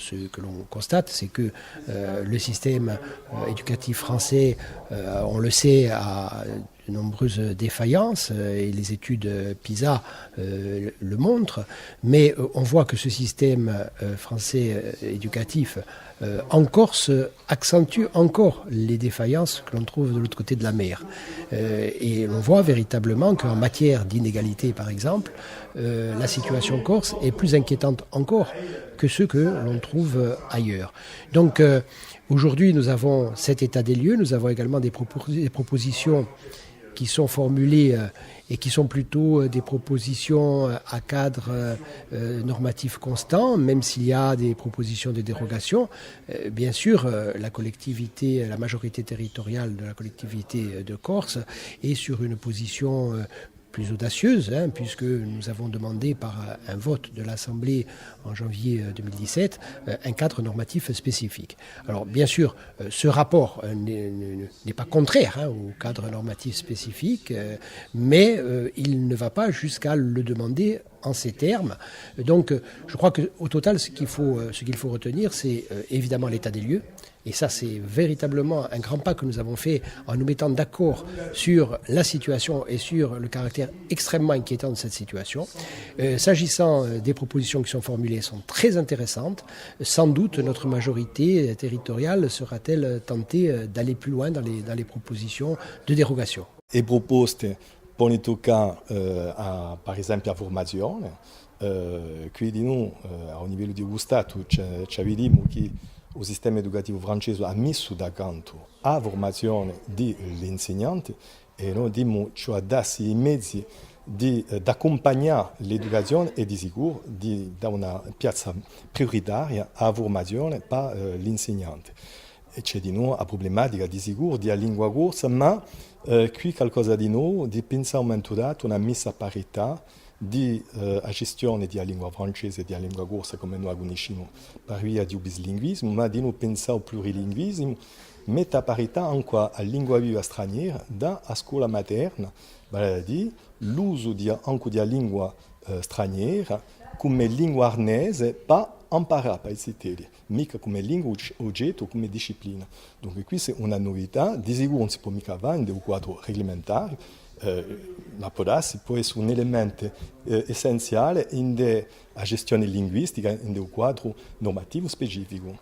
Ce que l'on constate, c'est que le système éducatif français, on le sait, a de nombreuses défaillances et les études PISA le montrent, mais on voit que ce système français éducatif en Corse accentue encore les défaillances que l'on trouve de l'autre côté de la mer. Et on voit véritablement qu'en matière d'inégalité, par exemple, la situation corse est plus inquiétante encore que ce que l'on trouve ailleurs. Donc aujourd'hui, nous avons cet état des lieux, nous avons également des propositions qui sont formulées et qui sont plutôt des propositions à cadre normatif constant, même s'il y a des propositions de dérogation. Bien sûr, la majorité territoriale de la collectivité de Corse est sur une position plus audacieuse, puisque nous avons demandé par un vote de l'Assemblée en janvier 2017 un cadre normatif spécifique. Alors bien sûr, ce rapport n'est pas contraire au cadre normatif spécifique, mais il ne va pas jusqu'à le demander en ces termes. Donc je crois qu'au total, ce qu'il faut retenir, c'est évidemment l'état des lieux. Et ça, c'est véritablement un grand pas que nous avons fait en nous mettant d'accord sur la situation et sur le caractère extrêmement inquiétant de cette situation. S'agissant des propositions qui sont formulées, sont très intéressantes. Sans doute, notre majorité territoriale sera-t-elle tentée d'aller plus loin dans les propositions de dérogation. E proposte pone tocca per esempio a formazione, quindi noi a un livello di Stato ci vediamo che il sistema educativo francese ha messo da canto a formazione degli insegnanti e noi dobbiamo cioè darsi i mezzi di accompagnare l'educazione e di sicuro da una piazza prioritaria a formazione per l'insegnante. E c'è di nuovo la problematica di sicuro della lingua corsa, ma qui qualcosa di nuovo, di pensare aumentato una messa a parità di gestione della lingua francese e della lingua corsa come noi la conosciamo per via di bislinguismo, ma di non pensare al plurilinguismo, mettere a parità anche la lingua viva straniera da scuola materna, vale a dire l'uso anche della lingua straniera come lingua arnese per imparare per i tedeschi, mica come lingua oggetto, come disciplina. Dunque qui è una novità, di sicuro non si può mica vendere un quadro regolamentare, ma può essere un elemento essenziale in la gestione linguistica, in un quadro normativo specifico.